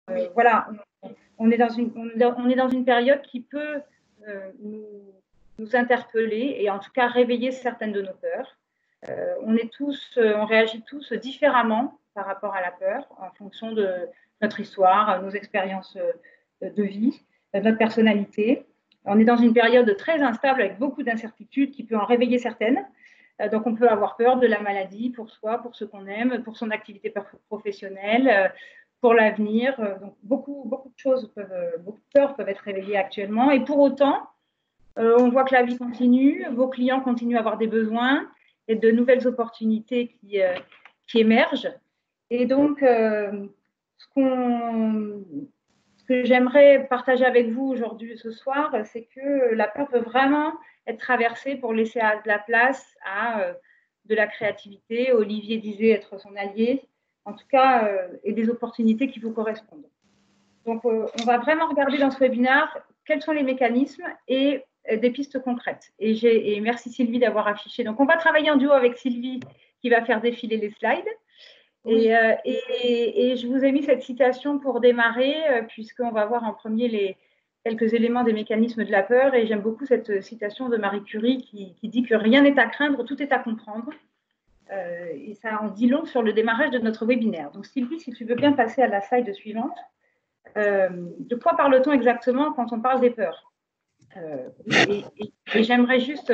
Oui. Voilà, on est dans une période qui peut nous interpeller et en tout cas réveiller certaines de nos peurs. On réagit tous différemment par rapport à la peur en fonction de notre histoire, nos expériences de vie, notre personnalité. On est dans une période très instable avec beaucoup d'incertitudes qui peut en réveiller certaines. Donc, on peut avoir peur de la maladie pour soi, pour ce qu'on aime, pour son activité professionnelle, pour l'avenir. Donc, beaucoup de choses beaucoup de peurs peuvent être réveillées actuellement. Et pour autant, on voit que la vie continue, vos clients continuent à avoir des besoins et de nouvelles opportunités qui émergent. Et donc, ce que j'aimerais partager avec vous aujourd'hui, ce soir, c'est que la peur peut vraiment être traversée pour laisser de la place à de la créativité. Olivier disait être son allié, en tout cas, et des opportunités qui vous correspondent. Donc, on va vraiment regarder dans ce webinaire quels sont les mécanismes et des pistes concrètes. Et merci Sylvie d'avoir affiché. Donc, on va travailler en duo avec Sylvie qui va faire défiler les slides. Oui. Et je vous ai mis cette citation pour démarrer, puisqu'on va voir en premier quelques éléments des mécanismes de la peur. Et j'aime beaucoup cette citation de Marie Curie qui dit que rien n'est à craindre, tout est à comprendre. Et ça en dit long sur le démarrage de notre webinaire. Donc Sylvie, si tu veux bien passer à la slide suivante. De quoi parle-t-on exactement quand on parle des peurs? Et j'aimerais juste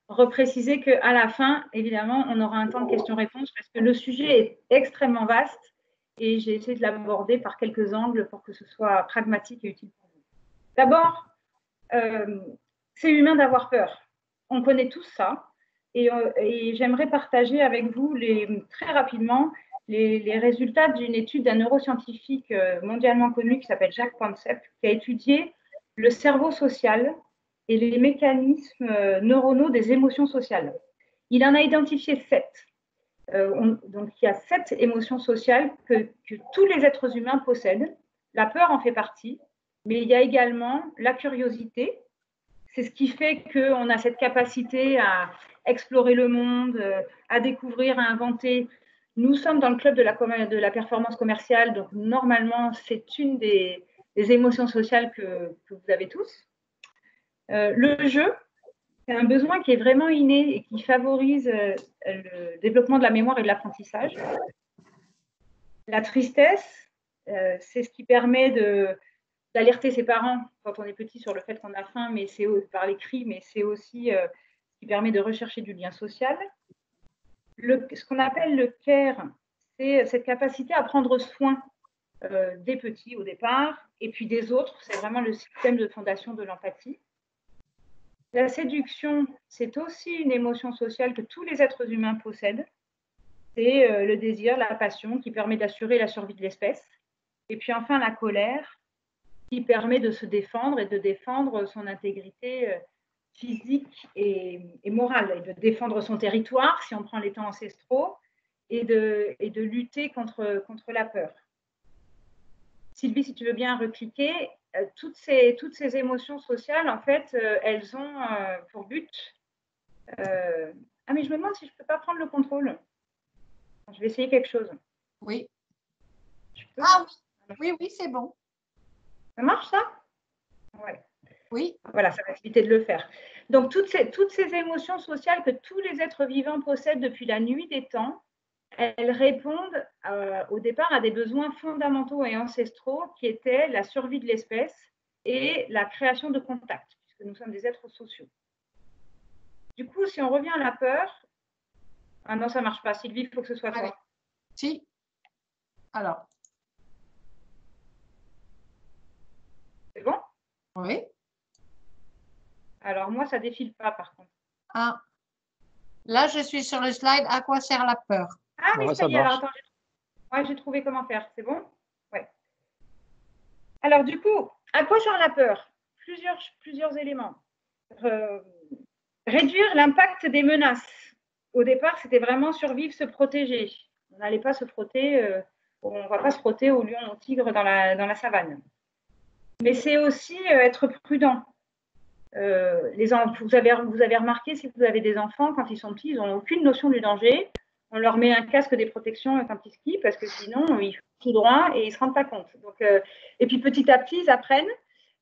repréciser qu'à la fin, évidemment, on aura un temps de questions-réponses parce que le sujet est extrêmement vaste et j'ai essayé de l'aborder par quelques angles pour que ce soit pragmatique et utile pour vous. D'abord, c'est humain d'avoir peur. On connaît tous ça et j'aimerais partager avec vous très rapidement les résultats d'une étude d'un neuroscientifique mondialement connu qui s'appelle Jack Panksepp, qui a étudié le cerveau social et les mécanismes neuronaux des émotions sociales. Il en a identifié 7. Donc, il y a 7 émotions sociales que tous les êtres humains possèdent. La peur en fait partie, mais il y a également la curiosité. C'est ce qui fait qu'on a cette capacité à explorer le monde, à découvrir, à inventer. Nous sommes dans le club de la performance commerciale, donc normalement, c'est une des émotions sociales que vous avez tous. Le jeu, c'est un besoin qui est vraiment inné et qui favorise le développement de la mémoire et de l'apprentissage. La tristesse, c'est ce qui permet d'alerter ses parents quand on est petit sur le fait qu'on a faim, mais c'est par les cris, mais c'est aussi ce qui permet de rechercher du lien social. Ce qu'on appelle le care, c'est cette capacité à prendre soin des petits au départ, et puis des autres, c'est vraiment le système de fondation de l'empathie. La séduction, c'est aussi une émotion sociale que tous les êtres humains possèdent. C'est le désir, la passion qui permet d'assurer la survie de l'espèce. Et puis enfin, la colère qui permet de se défendre et de défendre son intégrité physique et morale, et de défendre son territoire, si on prend les temps ancestraux, et de lutter contre la peur. Sylvie, si tu veux bien recliquer, toutes ces émotions sociales, en fait, elles ont pour but... Ah, mais je me demande si je ne peux pas prendre le contrôle. Je vais essayer quelque chose. Oui. Ah oui, oui, c'est bon. Ça marche, ça? Ouais. Oui. Voilà, ça va éviter de le faire. Donc, toutes ces émotions sociales que tous les êtres vivants possèdent depuis la nuit des temps, elles répondent au départ à des besoins fondamentaux et ancestraux qui étaient la survie de l'espèce et la création de contacts, puisque nous sommes des êtres sociaux. Du coup, si on revient à la peur... Ah non, ça ne marche pas. Sylvie, il faut que ce soit toi. Si. Alors. C'est bon? Oui. Alors, moi, ça ne défile pas, par contre. Ah. Là, je suis sur le slide. À quoi sert la peur? Ah oui, ça y est. Alors, attends, j'ai trouvé comment faire. C'est bon? Oui. Alors, du coup, à quoi sert la peur? Plusieurs éléments. Réduire l'impact des menaces. Au départ, c'était vraiment survivre, se protéger. On n'allait pas se frotter, on ne va pas se frotter au lion, au tigre dans la savane. Mais c'est aussi être prudent. Vous avez remarqué, si vous avez des enfants, quand ils sont petits, ils n'ont aucune notion du danger. On leur met un casque des protections quand ils skient, parce que sinon, tout droit et ils ne se rendent pas compte. Donc, et puis petit à petit, ils apprennent,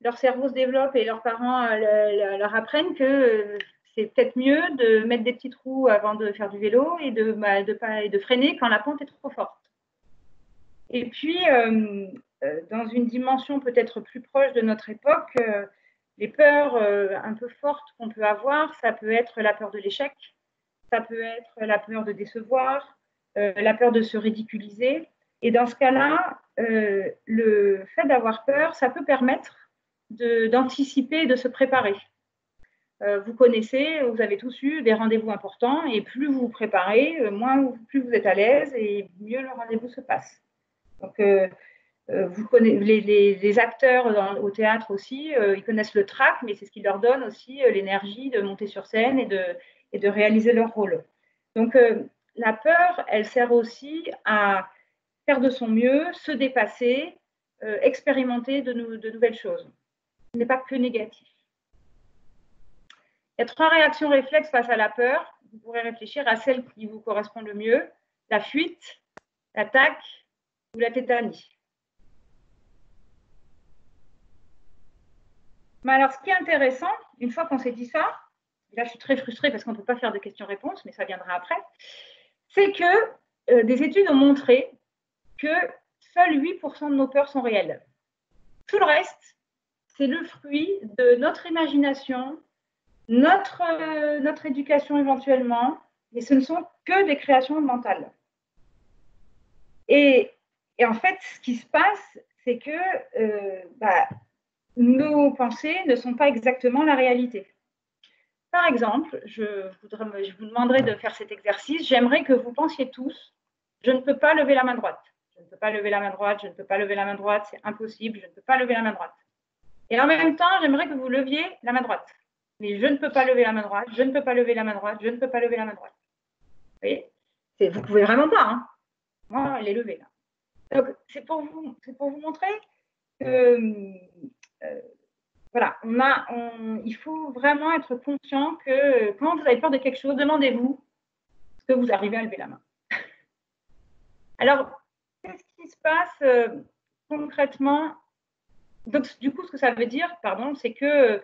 leur cerveau se développe et leurs parents leur apprennent que c'est peut-être mieux de mettre des petits trous avant de faire du vélo et de freiner quand la pente est trop forte. Et puis, dans une dimension peut-être plus proche de notre époque, les peurs un peu fortes qu'on peut avoir, ça peut être la peur de l'échec, ça peut être la peur de décevoir, la peur de se ridiculiser. Et dans ce cas-là, le fait d'avoir peur, ça peut permettre d'anticiper et de se préparer. Vous connaissez, vous avez tous eu des rendez-vous importants et plus vous vous préparez, plus vous êtes à l'aise et mieux le rendez-vous se passe. Donc, vous connaissez, les acteurs au théâtre aussi, ils connaissent le trac, mais c'est ce qui leur donne aussi l'énergie de monter sur scène et de réaliser leur rôle. Donc, la peur, elle sert aussi à faire de son mieux, se dépasser, expérimenter de nouvelles choses. Ce n'est pas que négatif. Il y a 3 réactions réflexes face à la peur. Vous pourrez réfléchir à celle qui vous correspond le mieux. La fuite, l'attaque ou la tétanie. Mais alors, ce qui est intéressant, une fois qu'on s'est dit ça, là je suis très frustrée parce qu'on ne peut pas faire de questions-réponses, mais ça viendra après, c'est que des études ont montré que seuls 8% de nos peurs sont réelles. Tout le reste, c'est le fruit de notre imagination, notre éducation éventuellement, mais ce ne sont que des créations mentales. Et en fait, ce qui se passe, c'est que nos pensées ne sont pas exactement la réalité. Par exemple, je vous demanderai de faire cet exercice. J'aimerais que vous pensiez tous, je ne peux pas lever la main droite. Je ne peux pas lever la main droite, je ne peux pas lever la main droite, c'est impossible, je ne peux pas lever la main droite. Et en même temps, j'aimerais que vous leviez la main droite. Mais je ne peux pas lever la main droite, je ne peux pas lever la main droite, je ne peux pas lever la main droite. Vous voyez? Vous ne pouvez vraiment pas. Hein. Moi, elle est levée là. Donc, c'est pour vous montrer que voilà, il faut vraiment être conscient que quand vous avez peur de quelque chose, demandez-vous est-ce que vous arrivez à lever la main. Alors, qu'est-ce qui se passe concrètement? Donc, du coup, ce que ça veut dire, c'est que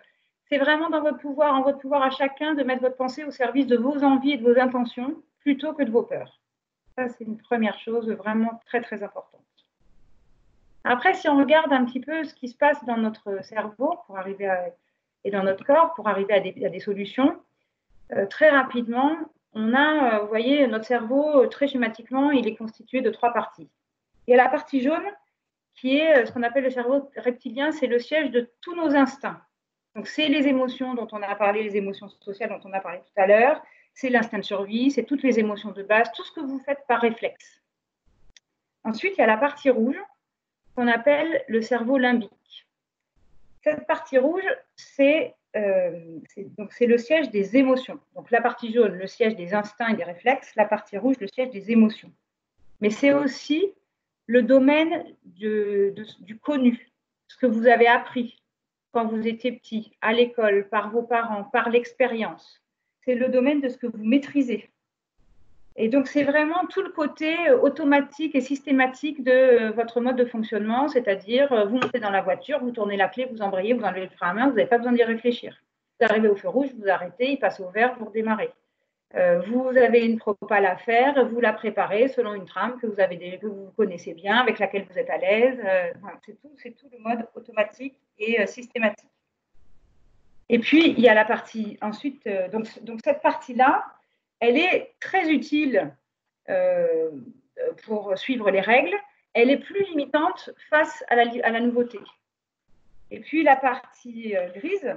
c'est vraiment en votre pouvoir à chacun de mettre votre pensée au service de vos envies et de vos intentions plutôt que de vos peurs. Ça, c'est une première chose vraiment très, très importante. Après, si on regarde un petit peu ce qui se passe dans notre cerveau et dans notre corps pour arriver à des solutions, très rapidement, on a, vous voyez, notre cerveau, très schématiquement, il est constitué de 3 parties. Il y a la partie jaune, qui est ce qu'on appelle le cerveau reptilien, c'est le siège de tous nos instincts. Donc, c'est les émotions dont on a parlé, les émotions sociales dont on a parlé tout à l'heure, c'est l'instinct de survie, c'est toutes les émotions de base, tout ce que vous faites par réflexe. Ensuite, il y a la partie rouge, qu'on appelle le cerveau limbique. Cette partie rouge, c'est le siège des émotions. Donc, la partie jaune, le siège des instincts et des réflexes, la partie rouge, le siège des émotions. Mais c'est aussi le domaine du connu, ce que vous avez appris quand vous étiez petit, à l'école, par vos parents, par l'expérience. C'est le domaine de ce que vous maîtrisez. Et donc, c'est vraiment tout le côté automatique et systématique de votre mode de fonctionnement, c'est-à-dire, vous montez dans la voiture, vous tournez la clé, vous embrayez, vous enlevez le frein à main, vous n'avez pas besoin d'y réfléchir. Vous arrivez au feu rouge, vous arrêtez, il passe au vert, vous redémarrez. Vous avez une propale à faire, vous la préparez selon une trame que vous connaissez bien, avec laquelle vous êtes à l'aise. Voilà, c'est tout le mode automatique et systématique. Et puis, il y a la partie ensuite, donc cette partie-là, elle est très utile pour suivre les règles. Elle est plus limitante face à la nouveauté. Et puis, la partie grise,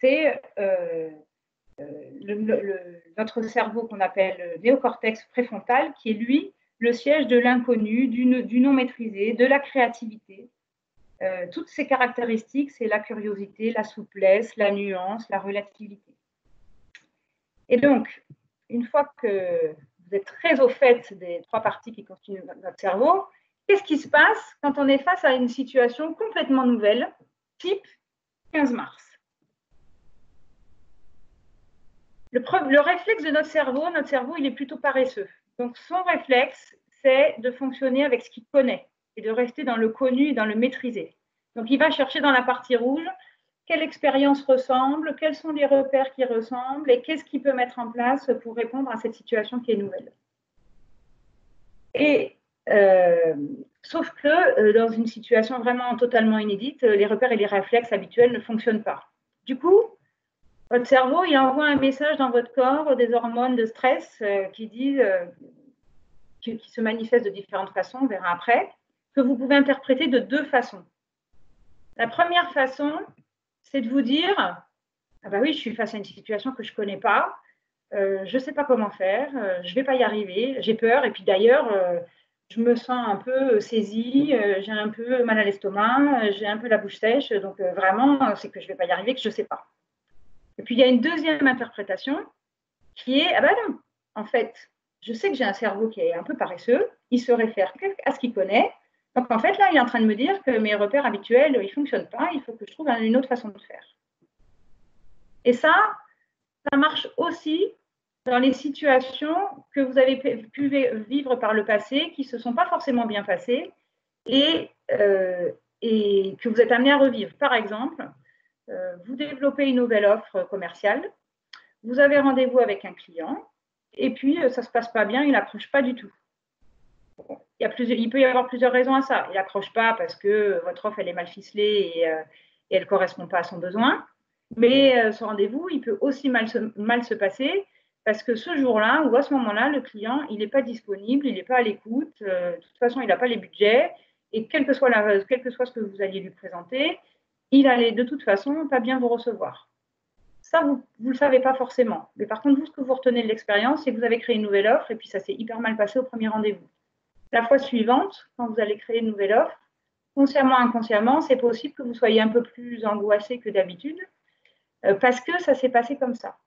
c'est notre cerveau qu'on appelle le néocortex préfrontal, qui est, lui, le siège de l'inconnu, du non maîtrisé, de la créativité. Toutes ces caractéristiques, c'est la curiosité, la souplesse, la nuance, la relativité. Et donc, une fois que vous êtes très au fait des 3 parties qui constituent notre cerveau, qu'est-ce qui se passe quand on est face à une situation complètement nouvelle, type 15 mars? Le réflexe de notre cerveau, il est plutôt paresseux. Donc, son réflexe, c'est de fonctionner avec ce qu'il connaît et de rester dans le connu et dans le maîtrisé. Donc, il va chercher dans la partie rouge quelle expérience ressemble, quels sont les repères qui ressemblent et qu'est-ce qu'il peut mettre en place pour répondre à cette situation qui est nouvelle. Et sauf que dans une situation vraiment totalement inédite, les repères et les réflexes habituels ne fonctionnent pas. Du coup, votre cerveau, il envoie un message dans votre corps, des hormones de stress qui se manifestent de différentes façons, on verra après, que vous pouvez interpréter de deux façons. La première façon, c'est de vous dire, ah bah oui, je suis face à une situation que je ne connais pas, je ne sais pas comment faire, je ne vais pas y arriver, j'ai peur, et puis d'ailleurs, je me sens un peu saisie, j'ai un peu mal à l'estomac, j'ai un peu la bouche sèche, donc vraiment, c'est que je ne vais pas y arriver, que je ne sais pas. Et puis, il y a une deuxième interprétation qui est, ah ben non, en fait, je sais que j'ai un cerveau qui est un peu paresseux, il se réfère à ce qu'il connaît. Donc, en fait, là, il est en train de me dire que mes repères habituels, ils ne fonctionnent pas, il faut que je trouve une autre façon de faire. Et ça marche aussi dans les situations que vous avez pu vivre par le passé, qui ne se sont pas forcément bien passées et que vous êtes amené à revivre. Par exemple, vous développez une nouvelle offre commerciale, vous avez rendez-vous avec un client, et puis ça ne se passe pas bien, il n'accroche pas du tout. Il peut y avoir plusieurs raisons à ça. Il n'accroche pas parce que votre offre elle est mal ficelée et elle ne correspond pas à son besoin. Mais ce rendez-vous, il peut aussi mal se passer parce que ce jour-là ou à ce moment-là, le client, il n'est pas disponible, il n'est pas à l'écoute. De toute façon, il n'a pas les budgets. Et quel que soit ce que vous alliez lui présenter, il allait de toute façon pas bien vous recevoir. Ça, vous ne le savez pas forcément. Mais par contre, vous, ce que vous retenez de l'expérience, c'est que vous avez créé une nouvelle offre et puis ça s'est hyper mal passé au premier rendez-vous. La fois suivante, quand vous allez créer une nouvelle offre, consciemment, inconsciemment, c'est possible que vous soyez un peu plus angoissé que d'habitude parce que ça s'est passé comme ça.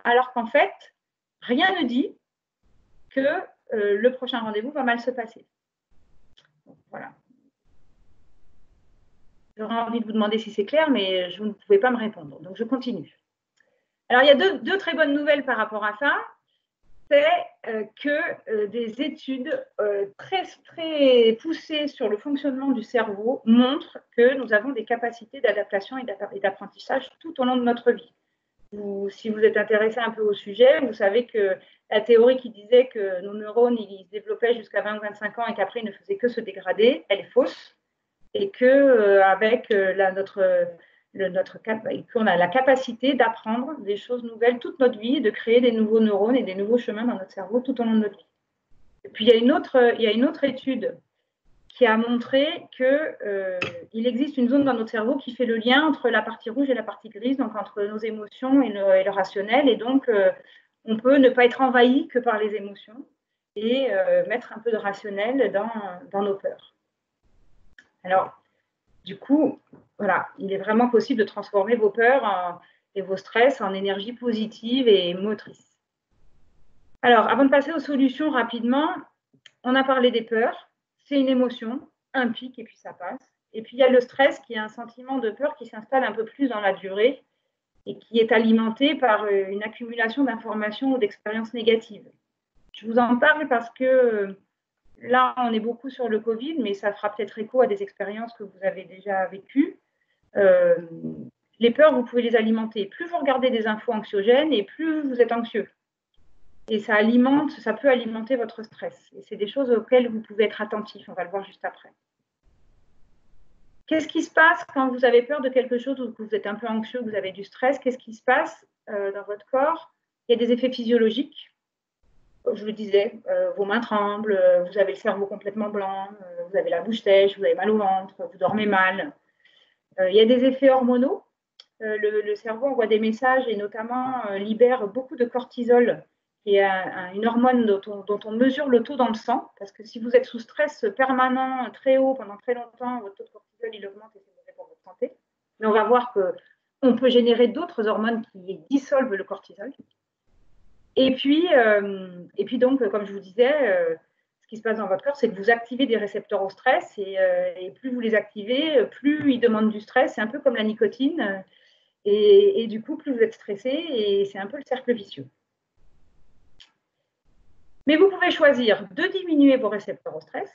Alors qu'en fait, rien ne dit que le prochain rendez-vous va mal se passer. Donc, voilà. J'aurais envie de vous demander si c'est clair, mais vous ne pouvez pas me répondre. Donc, je continue. Alors, il y a deux très bonnes nouvelles par rapport à ça. C'est que des études très, très poussées sur le fonctionnement du cerveau montrent que nous avons des capacités d'adaptation et d'apprentissage tout au long de notre vie. Si vous êtes intéressé un peu au sujet, vous savez que la théorie qui disait que nos neurones ils se développaient jusqu'à 20 ou 25 ans et qu'après ils ne faisaient que se dégrader, elle est fausse. Et qu'avec qu'on a la capacité d'apprendre des choses nouvelles toute notre vie, de créer des nouveaux neurones et des nouveaux chemins dans notre cerveau tout au long de notre vie. Et puis, il y a une autre étude qui a montré qu'il existe une zone dans notre cerveau qui fait le lien entre la partie rouge et la partie grise, donc entre nos émotions et le rationnel. Et donc, on peut ne pas être envahi que par les émotions et mettre un peu de rationnel dans nos peurs. Alors, du coup, voilà, il est vraiment possible de transformer vos peurs et vos stress en énergie positive et motrice. Alors, avant de passer aux solutions rapidement, on a parlé des peurs. C'est une émotion, un pic et puis ça passe. Et puis, il y a le stress qui est un sentiment de peur qui s'installe un peu plus dans la durée et qui est alimenté par une accumulation d'informations ou d'expériences négatives. Je vous en parle parce que là, on est beaucoup sur le Covid, mais ça fera peut-être écho à des expériences que vous avez déjà vécues. Les peurs, vous pouvez les alimenter. Plus vous regardez des infos anxiogènes et plus vous êtes anxieux. Et ça peut alimenter votre stress. Et c'est des choses auxquelles vous pouvez être attentif. On va le voir juste après. Qu'est-ce qui se passe quand vous avez peur de quelque chose ou que vous êtes un peu anxieux, que vous avez du stress? Qu'est-ce qui se passe dans votre corps? Il y a des effets physiologiques. Je le disais, vos mains tremblent, vous avez le cerveau complètement blanc, vous avez la bouche sèche, vous avez mal au ventre, vous dormez mal. Il y a des effets hormonaux. Le cerveau envoie des messages et notamment libère beaucoup de cortisol, qui est une hormone dont on mesure le taux dans le sang. Parce que si vous êtes sous stress permanent, très haut, pendant très longtemps, votre taux de cortisol il augmente et c'est mauvais pour votre santé. Mais on va voir qu'on peut générer d'autres hormones qui dissolvent le cortisol. Et puis donc, comme je vous disais, ce qui se passe dans votre corps, c'est que vous activez des récepteurs au stress et plus vous les activez, plus ils demandent du stress. C'est un peu comme la nicotine. Et du coup, plus vous êtes stressé et c'est un peu le cercle vicieux. Mais vous pouvez choisir de diminuer vos récepteurs au stress,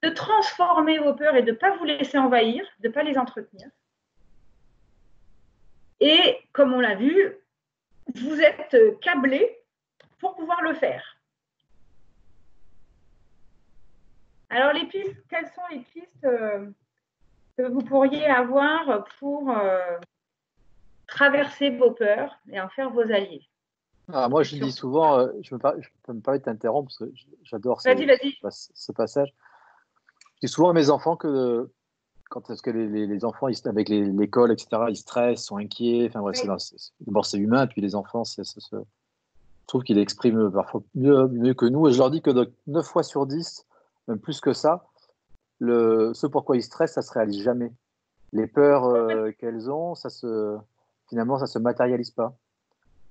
de transformer vos peurs et de ne pas vous laisser envahir, de ne pas les entretenir. Et comme on l'a vu, vous êtes câblé pour pouvoir le faire. Alors, les pistes, quelles sont les pistes que vous pourriez avoir pour traverser vos peurs et en faire vos alliés? Moi, je dis souvent, je peux me permettre de t'interrompre parce que j'adore ce passage. Je dis souvent à mes enfants que quand est-ce que les enfants, avec l'école, etc., ils stressent, sont inquiets. Enfin bref, d'abord c'est humain, puis les enfants, je trouve qu'ils l'expriment parfois mieux que nous. Et je leur dis que 9 fois sur 10, même plus que ça, ce pourquoi ils stressent, ça se réalise jamais. Les peurs qu'elles ont, finalement, ça se matérialise pas.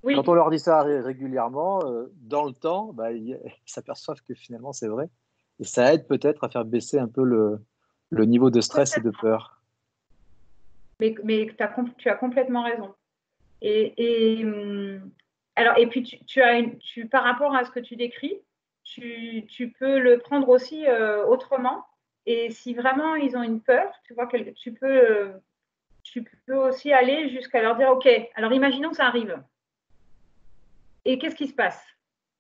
Oui. Quand on leur dit ça régulièrement, dans le temps, ils s'aperçoivent que finalement c'est vrai. Et ça aide peut-être à faire baisser un peu le niveau de stress et de peur. Mais tu as complètement raison. Et puis par rapport à ce que tu décris, tu peux le prendre aussi autrement. Et si vraiment ils ont une peur, tu vois, tu peux aussi aller jusqu'à leur dire, OK, alors imaginons que ça arrive. Et qu'est-ce qui se passe?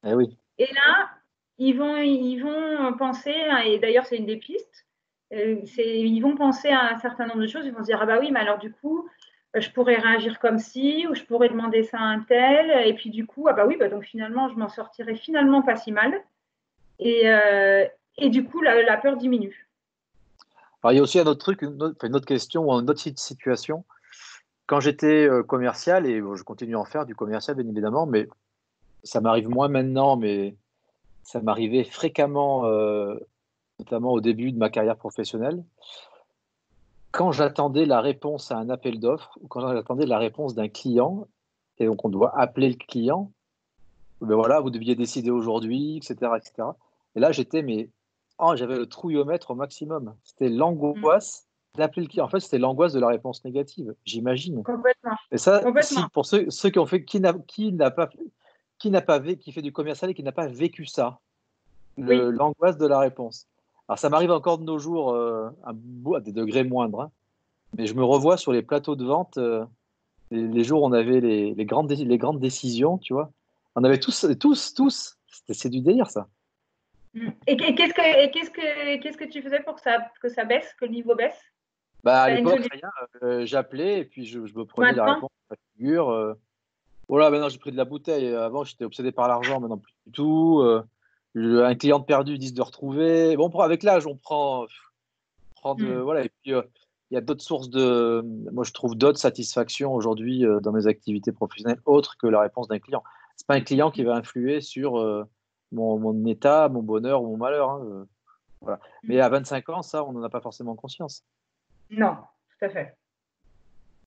Eh oui. Et là, ils vont penser, et d'ailleurs c'est une des pistes, ils vont penser à un certain nombre de choses, ils vont se dire, ah bah oui, mais alors du coup, je pourrais réagir comme ci, ou je pourrais demander ça à un tel, et puis du coup, ah bah oui, donc finalement, je m'en sortirai finalement pas si mal, et du coup, la peur diminue. Alors, il y a aussi un autre truc, une autre question ou une autre situation. Quand j'étais commercial, et je continue à en faire du commercial, bien évidemment, mais ça m'arrive moins maintenant, mais ça m'arrivait fréquemment, notamment au début de ma carrière professionnelle. Quand j'attendais la réponse à un appel d'offres, ou quand j'attendais la réponse d'un client, et donc on doit appeler le client, ben voilà, vous deviez décider aujourd'hui, etc., etc. Et là, j'avais le trouillomètre au maximum. C'était l'angoisse d'appeler le client. En fait, c'était l'angoisse de la réponse négative, j'imagine. Complètement. Et ça, pour ceux qui ont fait, qui fait du commercial et qui n'a pas vécu ça, l'angoisse de la réponse. Alors, ça m'arrive encore de nos jours, à des degrés moindres, hein, mais je me revois sur les plateaux de vente, les jours où on avait les grandes décisions, tu vois. On avait tous, c'est du délire, ça. Et qu'est-ce que tu faisais pour que ça baisse, que le niveau baisse? À l'époque, rien. J'appelais et puis je me prenais la réponse à la figure. Voilà, maintenant j'ai pris de la bouteille. Avant, j'étais obsédé par l'argent, maintenant plus du tout. Un client perdu, 10 de retrouver. Bon, avec l'âge, on prend voilà. Et puis, il y a d'autres sources moi, je trouve d'autres satisfactions aujourd'hui dans mes activités professionnelles autres que la réponse d'un client. C'est pas un client qui va influer sur mon état, mon bonheur ou mon malheur. Hein, voilà. Mais à 25 ans, ça, on n'en a pas forcément conscience. Non, tout à fait.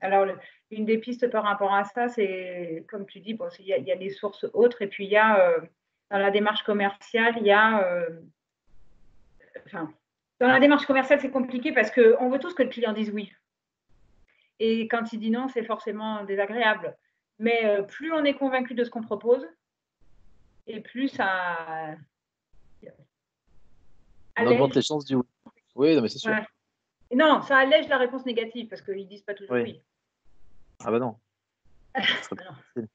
Alors, une des pistes par rapport à ça, c'est, comme tu dis, il y a des sources autres, et puis il y a, dans la démarche commerciale, il y a, dans la démarche commerciale, c'est compliqué parce qu'on veut tous que le client dise oui. Et quand il dit non, c'est forcément désagréable. Mais plus on est convaincu de ce qu'on propose, et plus ça on augmente les chances du oui. Oui, non, mais c'est sûr. Ouais. Non, ça allège la réponse négative parce qu'ils ne disent pas toujours oui. Ah bah non. non.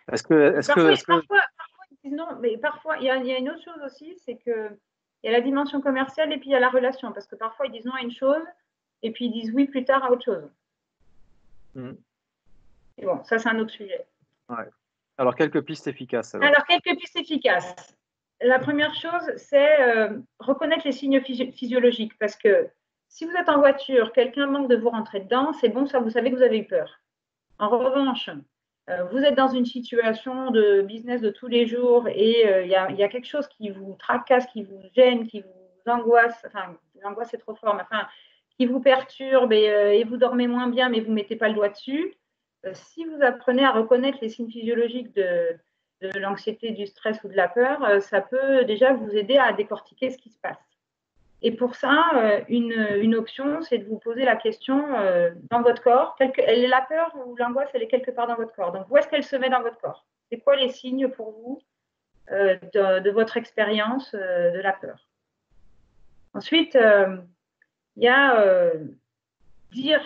Parfois, ils disent non, mais parfois, il y a une autre chose aussi, c'est qu'il y a la dimension commerciale et puis il y a la relation. Parce que parfois, ils disent non à une chose et puis ils disent oui plus tard à autre chose. Et bon, ça, c'est un autre sujet. Ouais. Alors, quelques pistes efficaces. Alors, quelques pistes efficaces. La première chose, c'est reconnaître les signes physiologiques. Parce que si vous êtes en voiture, quelqu'un manque de vous rentrer dedans, c'est bon, ça, vous savez que vous avez eu peur. En revanche, vous êtes dans une situation de business de tous les jours et il y a quelque chose qui vous tracasse, qui vous gêne, qui vous angoisse, enfin, l'angoisse c'est trop fort, mais enfin, qui vous perturbe et vous dormez moins bien, mais vous ne mettez pas le doigt dessus. Si vous apprenez à reconnaître les signes physiologiques de l'anxiété, du stress ou de la peur, ça peut déjà vous aider à décortiquer ce qui se passe. Et pour ça, une option, c'est de vous poser la question dans votre corps. La peur ou l'angoisse, elle est quelque part dans votre corps. Donc, où est-ce qu'elle se met dans votre corps? C'est quoi les signes pour vous de votre expérience de la peur. Ensuite, il y a dire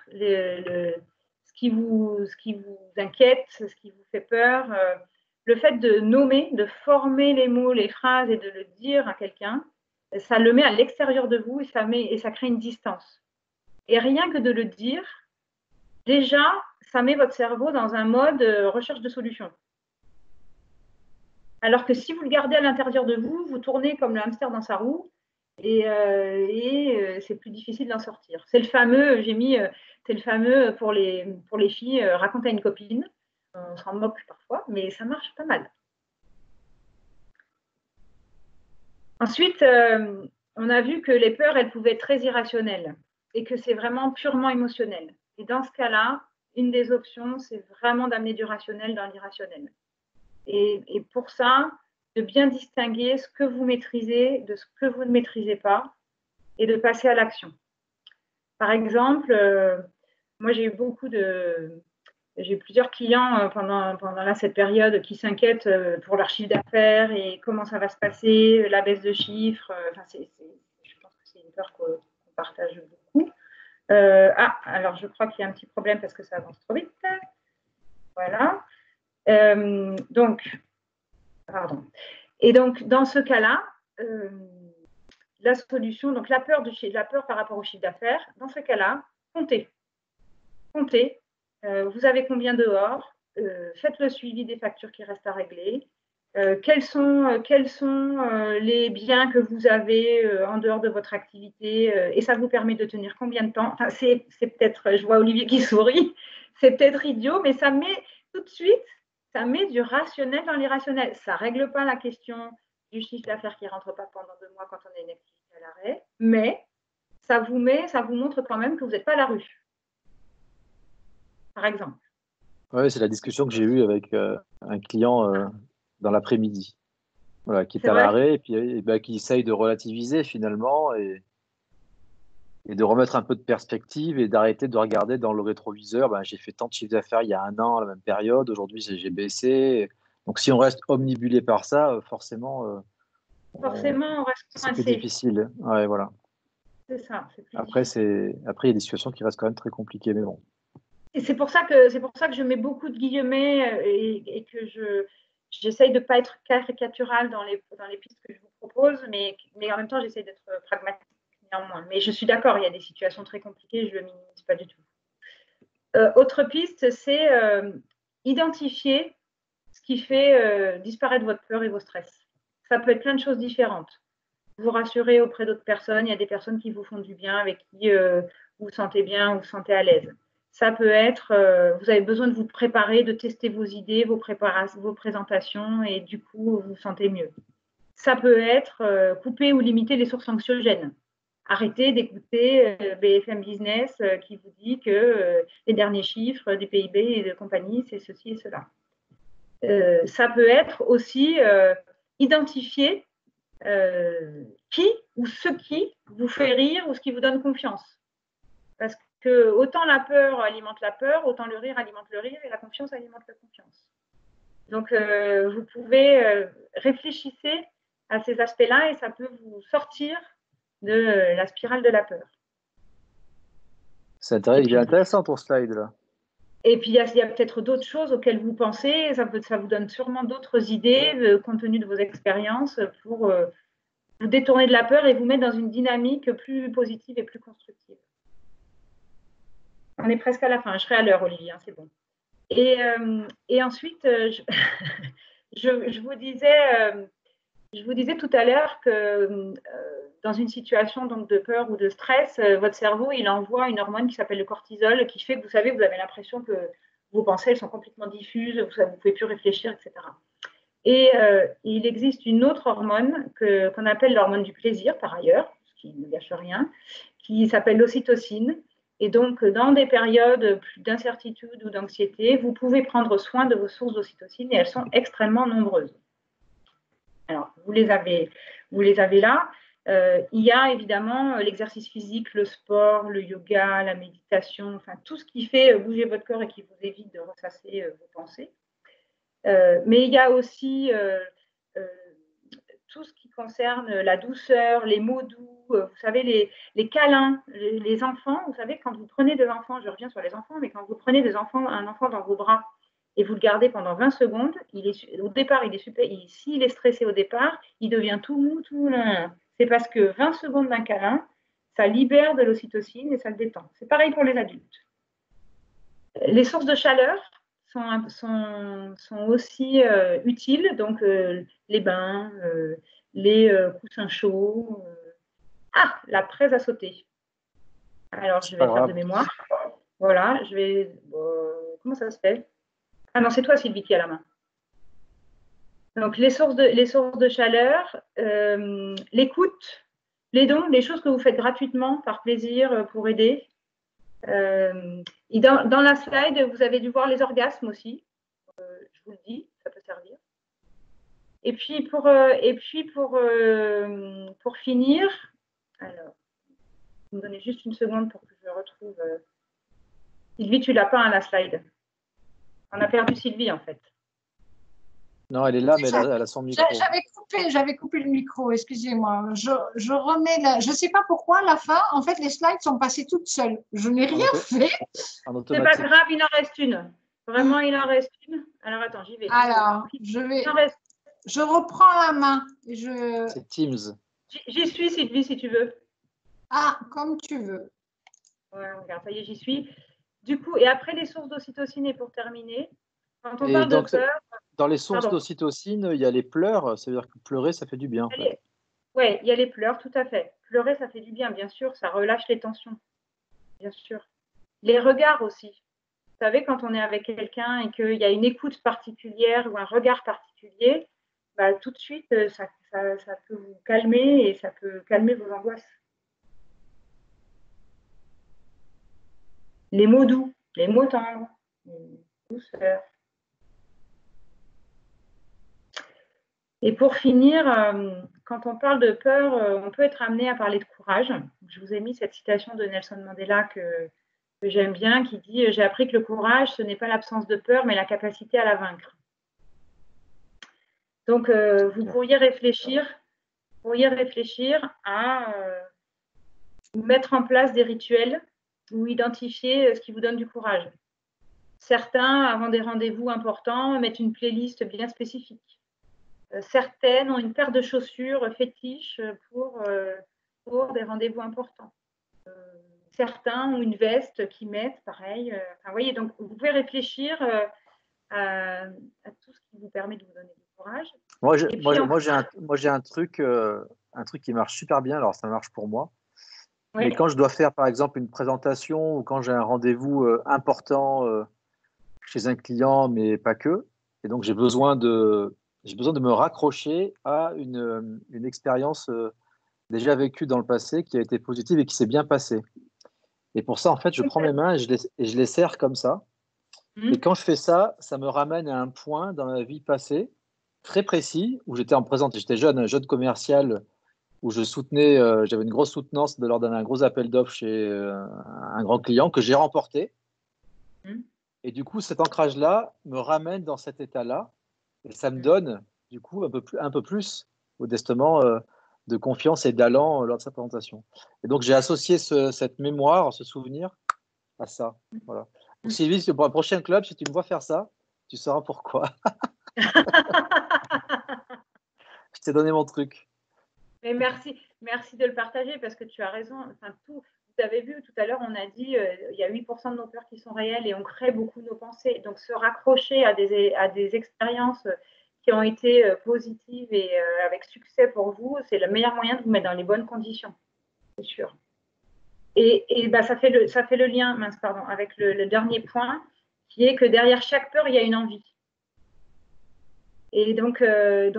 ce qui vous inquiète, ce qui vous fait peur. Le fait de nommer, de former les mots, les phrases et de le dire à quelqu'un, ça le met à l'extérieur de vous et ça crée une distance. Et rien que de le dire, déjà, ça met votre cerveau dans un mode recherche de solution. Alors que si vous le gardez à l'intérieur de vous, vous tournez comme le hamster dans sa roue et c'est plus difficile d'en sortir. C'est le fameux, c'est le fameux pour les filles, raconte à une copine. On s'en moque parfois, mais ça marche pas mal. Ensuite, on a vu que les peurs, elles pouvaient être très irrationnelles et que c'est vraiment purement émotionnel. Et dans ce cas-là, une des options, c'est vraiment d'amener du rationnel dans l'irrationnel. Et pour ça, de bien distinguer ce que vous maîtrisez de ce que vous ne maîtrisez pas et de passer à l'action. Par exemple, moi j'ai eu plusieurs clients pendant cette période qui s'inquiètent pour leur chiffre d'affaires et comment ça va se passer, la baisse de chiffres. Je pense que c'est une peur qu'on partage beaucoup. Alors je crois qu'il y a un petit problème parce que ça avance trop vite. Voilà. Pardon. Et donc, dans ce cas-là, la solution, donc la peur par rapport au chiffre d'affaires, dans ce cas-là, comptez. Vous avez combien dehors, faites le suivi des factures qui restent à régler, quels sont les biens que vous avez en dehors de votre activité et ça vous permet de tenir combien de temps. Enfin, c'est peut-être, je vois Olivier qui sourit, c'est peut-être idiot, mais ça met tout de suite, ça met du rationnel dans l'irrationnel. Ça ne règle pas la question du chiffre d'affaires qui ne rentre pas pendant 2 mois quand on a une activité à l'arrêt, mais ça vous montre quand même que vous n'êtes pas à la rue. Par exemple. Oui, c'est la discussion que j'ai eue avec un client dans l'après-midi, voilà, qui est à l'arrêt et puis qui essaye de relativiser finalement et de remettre un peu de perspective et d'arrêter de regarder dans le rétroviseur. J'ai fait tant de chiffre d'affaires il y a 1 an à la même période, aujourd'hui j'ai baissé. Donc si on reste omnibulé par ça, forcément, on reste c'est plus difficile. Ouais, voilà. C'est ça. Après, il y a des situations qui restent quand même très compliquées, mais bon. Et c'est pour ça que je mets beaucoup de guillemets et que j'essaye de ne pas être caricaturale dans les pistes que je vous propose, mais en même temps, j'essaye d'être pragmatique néanmoins. Mais je suis d'accord, il y a des situations très compliquées, je ne le minimise pas du tout. Autre piste, c'est identifier ce qui fait disparaître votre peur et vos stress. Ça peut être plein de choses différentes. Vous rassurez auprès d'autres personnes, il y a des personnes qui vous font du bien, avec qui vous vous sentez bien, vous vous sentez à l'aise. Ça peut être, vous avez besoin de vous préparer, de tester vos idées, vos présentations, et du coup, vous vous sentez mieux. Ça peut être couper ou limiter les sources anxiogènes. Arrêtez d'écouter BFM Business qui vous dit que les derniers chiffres du PIB et de compagnie, c'est ceci et cela. Ça peut être aussi identifier qui ou ce qui vous fait rire ou ce qui vous donne confiance. Parce que autant la peur alimente la peur, autant le rire alimente le rire et la confiance alimente la confiance. Donc, vous pouvez réfléchir à ces aspects-là et ça peut vous sortir de la spirale de la peur. C'est intéressant ton slide là. Et puis, il y a peut-être d'autres choses auxquelles vous pensez. Ça vous donne sûrement d'autres idées compte tenu de vos expériences pour vous détourner de la peur et vous mettre dans une dynamique plus positive et plus constructive. On est presque à la fin. Je serai à l'heure, Olivier, hein, c'est bon. Et ensuite, je vous disais tout à l'heure que dans une situation donc, de peur ou de stress, votre cerveau, il envoie une hormone qui s'appelle le cortisol, qui fait que, vous avez l'impression que vos pensées, elles sont complètement diffuses, vous ne pouvez plus réfléchir, etc. Et il existe une autre hormone qu'on appelle l'hormone du plaisir, par ailleurs, ce qui ne gâche rien, qui s'appelle l'ocytocine. Et donc, dans des périodes d'incertitude ou d'anxiété, vous pouvez prendre soin de vos sources d'ocytocine et elles sont extrêmement nombreuses. Alors, vous les avez là. Il y a évidemment l'exercice physique, le sport, le yoga, la méditation, enfin tout ce qui fait bouger votre corps et qui vous évite de ressasser vos pensées. Mais il y a aussi tout ce qui concerne la douceur, les mots doux, vous savez, les câlins, les enfants. Vous savez, quand vous prenez des enfants, je reviens sur les enfants, mais quand vous prenez un enfant dans vos bras et vous le gardez pendant 20 secondes, au départ, il est super. S'il est stressé au départ, il devient tout mou, tout. C'est parce que 20 secondes d'un câlin, ça libère de l'ocytocine et ça le détend. C'est pareil pour les adultes. Les sources de chaleur sont aussi utiles, donc les bains, les coussins chauds. La presse à sauter. Alors, je vais faire de mémoire. Voilà, je vais. Comment ça se fait? Ah non, c'est toi, Sylvie, qui a la main. Donc, les sources de chaleur, l'écoute, les dons, les choses que vous faites gratuitement, par plaisir, pour aider. Dans la slide, vous avez dû voir les orgasmes aussi. Je vous le dis, ça peut servir. Et puis, pour finir, alors, vous me donnez juste une seconde pour que je retrouve. Sylvie, tu l'as pas, hein, la slide. On a perdu Sylvie, en fait. Non, elle est là, mais elle a son micro. J'avais coupé le micro, excusez-moi. Je remets je ne sais pas pourquoi, à la fin, en fait, les slides sont passées toutes seules. Je n'ai rien fait. C'est pas grave, il en reste une. Vraiment, il en reste une. Alors, attends, j'y vais. Alors, je reprends la main. C'est Teams. J'y suis, Sylvie, si tu veux. Ah, comme tu veux. Ouais, regarde, ça y est, j'y suis. Du coup, et après, les sources d'ocytocine, et pour terminer, quand on parle de peur… Dans les sources d'ocytocine, il y a les pleurs. Ça veut dire que pleurer, ça fait du bien. Oui, il y a les pleurs, tout à fait. Pleurer, ça fait du bien, bien sûr. Ça relâche les tensions, bien sûr. Les regards aussi. Vous savez, quand on est avec quelqu'un et qu'il y a une écoute particulière ou un regard particulier, bah, tout de suite, ça peut vous calmer et ça peut calmer vos angoisses. Les mots doux, les mots tendres, douceur. Et pour finir, quand on parle de peur, on peut être amené à parler de courage. Je vous ai mis cette citation de Nelson Mandela que j'aime bien, qui dit « J'ai appris que le courage, ce n'est pas l'absence de peur, mais la capacité à la vaincre ». Donc, vous pourriez réfléchir à mettre en place des rituels ou identifier ce qui vous donne du courage. Certains, avant des rendez-vous importants, mettent une playlist bien spécifique. Certaines ont une paire de chaussures fétiches pour des rendez-vous importants. Certains ont une veste qu'ils mettent, pareil. Vous voyez, donc vous pouvez réfléchir à tout ce qui vous permet de vous donner du courage. Moi, j'ai un truc qui marche super bien. Alors, ça marche pour moi. Oui. Mais quand je dois faire, par exemple, une présentation ou quand j'ai un rendez-vous important chez un client, mais pas que, et donc j'ai besoin de me raccrocher à une expérience déjà vécue dans le passé qui a été positive et qui s'est bien passée. Et pour ça, en fait, je prends mes mains et je les serre comme ça. Et quand je fais ça, ça me ramène à un point dans ma vie passée très précis où j'étais jeune commercial, où je soutenais, j'avais une grosse soutenance lors d'un gros appel d'offres chez un grand client que j'ai remporté. Et du coup, cet ancrage-là me ramène dans cet état-là et ça me donne, du coup, un peu plus, modestement, de confiance et d'allant lors de sa présentation. Et donc, j'ai associé cette mémoire, ce souvenir à ça. Voilà. Donc, Sylvie, pour un prochain club, si tu me vois faire ça, tu sauras pourquoi. Je t'ai donné mon truc. Mais merci de le partager parce que tu as raison. Enfin, vous avez vu tout à l'heure, on a dit il y a 8% de nos peurs qui sont réelles et on crée beaucoup nos pensées. Donc, se raccrocher à des expériences qui ont été positives et avec succès pour vous, c'est le meilleur moyen de vous mettre dans les bonnes conditions, c'est sûr. Et bah, ça fait le lien avec le dernier point, qui est que derrière chaque peur, il y a une envie. Et donc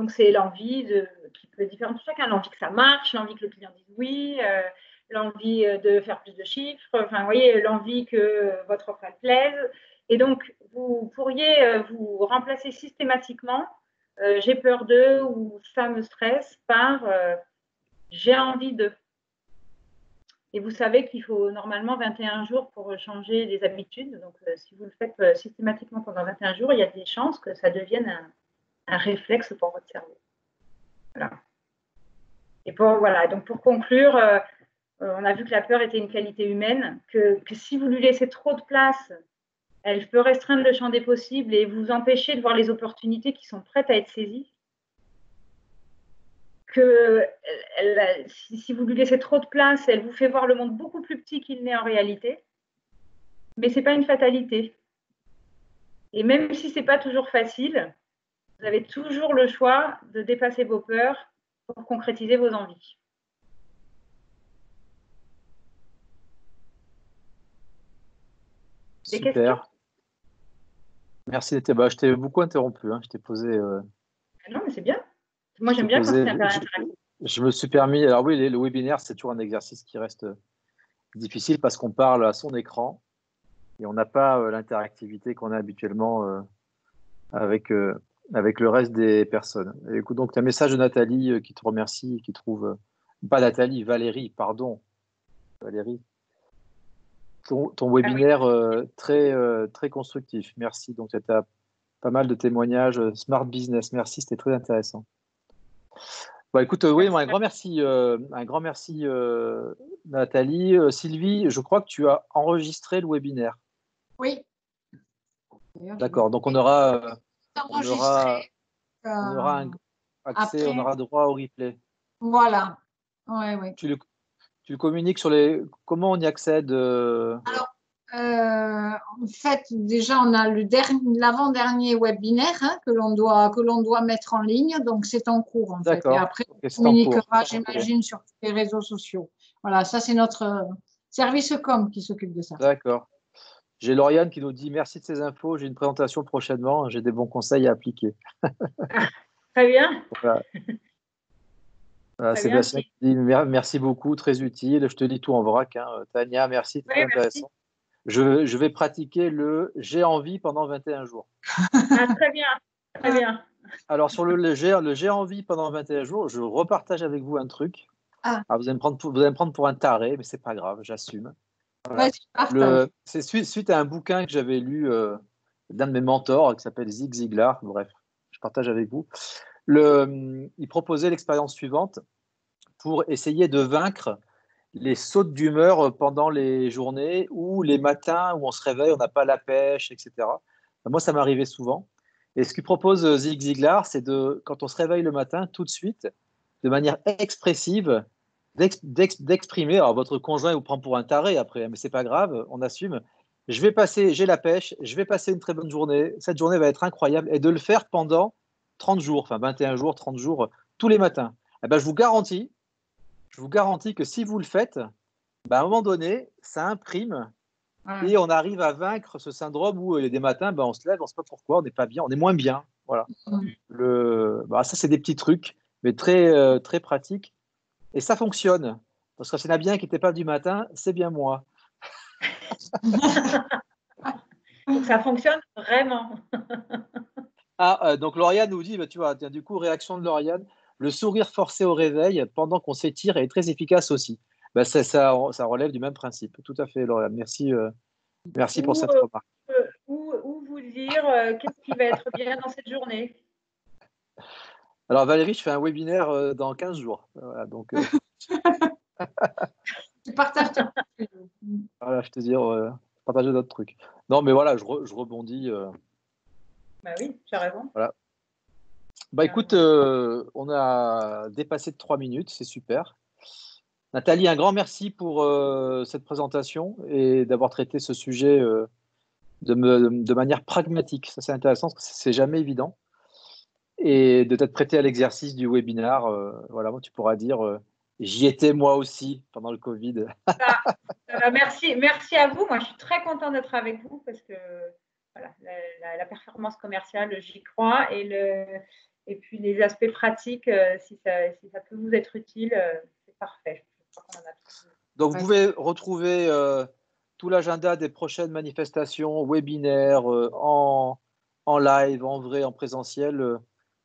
c'est l'envie qui peut être différente pour chacun, l'envie que ça marche, l'envie que le client dise oui, l'envie de faire plus de chiffres, enfin, vous voyez, l'envie que votre offre elle plaise. Et donc, vous pourriez vous remplacer systématiquement j'ai peur d'eux ou ça me stresse par j'ai envie de. Et vous savez qu'il faut normalement 21 jours pour changer les habitudes. Donc, si vous le faites systématiquement pendant 21 jours, il y a des chances que ça devienne un réflexe pour votre cerveau. Voilà. Et donc pour conclure, on a vu que la peur était une qualité humaine, que si vous lui laissez trop de place, elle peut restreindre le champ des possibles et vous empêcher de voir les opportunités qui sont prêtes à être saisies. Si vous lui laissez trop de place, elle vous fait voir le monde beaucoup plus petit qu'il n'est en réalité. Mais ce n'est pas une fatalité. Et même si ce n'est pas toujours facile, vous avez toujours le choix de dépasser vos peurs pour concrétiser vos envies. Des Super. Questions? Merci. Je t'ai beaucoup interrompu. Je t'ai posé. Non, mais c'est bien. Moi, j'aime bien quand c'est interactif. Je me suis permis. Alors oui, le webinaire, c'est toujours un exercice qui reste difficile parce qu'on parle à son écran et on n'a pas l'interactivité qu'on a habituellement avec le reste des personnes. Et écoute, donc, tu as un message de Nathalie qui te remercie, qui trouve. Pas Nathalie, Valérie, pardon. Valérie. Ton webinaire très constructif. Merci. Donc, tu as pas mal de témoignages. Smart Business, merci, c'était très intéressant. Bon, écoute, oui, un grand merci, Nathalie. Sylvie, je crois que tu as enregistré le webinaire. Oui. D'accord, donc on aura un accès, après, on aura droit au replay. Voilà. Ouais. Tu le communiques sur comment on y accède Alors, en fait, déjà, on a l'avant-dernier webinaire que l'on doit mettre en ligne, donc c'est en cours en fait. Et après, on communiquera, j'imagine, sur les réseaux sociaux. Voilà, ça c'est notre service com qui s'occupe de ça. D'accord. J'ai Lauriane qui nous dit merci de ces infos, j'ai une présentation prochainement, j'ai des bons conseils à appliquer. Très bien. Voilà, Sébastien qui dit merci beaucoup, très utile. Je te dis tout en vrac. Tania, merci, très intéressant. Je vais pratiquer le j'ai envie pendant 21 jours. Très bien, très bien. Alors, sur le j'ai envie pendant 21 jours, je repartage avec vous un truc. Alors, vous allez me prendre pour un taré, mais c'est pas grave, j'assume. Voilà. C'est suite à un bouquin que j'avais lu d'un de mes mentors qui s'appelle Zig Ziglar. Bref, je partage avec vous. Il proposait l'expérience suivante pour essayer de vaincre les sautes d'humeur pendant les journées ou les matins où on se réveille, on n'a pas la pêche, etc. Moi, ça m'arrivait souvent. Et ce qu'il propose Zig Ziglar, c'est quand on se réveille le matin, tout de suite, de manière expressive, d'exprimer. Alors, votre conjoint vous prend pour un taré après, mais c'est pas grave, on assume. J'ai la pêche, je vais passer une très bonne journée. Cette journée va être incroyable. Et de le faire pendant 30 jours, enfin 21 jours, 30 jours, tous les matins. Eh ben, je vous garantis que si vous le faites, à un moment donné, ça imprime et on arrive à vaincre ce syndrome où il y a des matins, on se lève, on ne sait pas pourquoi, on n'est pas bien, on est moins bien. Voilà. Ça, c'est des petits trucs, mais très, très pratiques. Et ça fonctionne. Parce que s'il y en a bien qui n'étaient pas du matin, c'est bien moi. Donc, ça fonctionne vraiment. Donc Lauriane nous dit, tu vois, du coup, réaction de Lauriane, le sourire forcé au réveil pendant qu'on s'étire est très efficace aussi. Ça relève du même principe. Tout à fait, Lauriane. Merci pour cette remarque. Ou vous dire qu'est-ce qui va être bien dans cette journée. Alors Valérie, je fais un webinaire dans 15 jours. Voilà, donc, tu partages. Voilà, je te dis, partager d'autres trucs. Non, mais voilà, je rebondis. Oui, tu as raison. Voilà. Écoute, on a dépassé de 3 minutes, c'est super. Nathalie, un grand merci pour cette présentation et d'avoir traité ce sujet de manière pragmatique. Ça, c'est intéressant parce que c'est jamais évident. Et de t'être prêté à l'exercice du webinaire, voilà, moi, tu pourras dire j'y étais moi aussi pendant le Covid. Merci à vous. Moi, je suis très contente d'être avec vous parce que voilà, la performance commerciale, j'y crois. Et puis les aspects pratiques, si ça peut vous être utile, c'est parfait. Donc, vous pouvez retrouver tout l'agenda des prochaines manifestations, webinaires, en live, en vrai, en présentiel,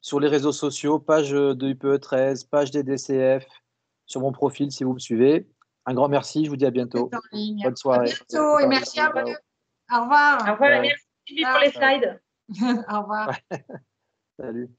sur les réseaux sociaux, page de UPE 13, page des DCF, sur mon profil si vous me suivez. Un grand merci. Je vous dis à bientôt. Bonne soirée. À bientôt et merci à vous. Au revoir. Au revoir. Merci pour les slides. Au revoir. Salut.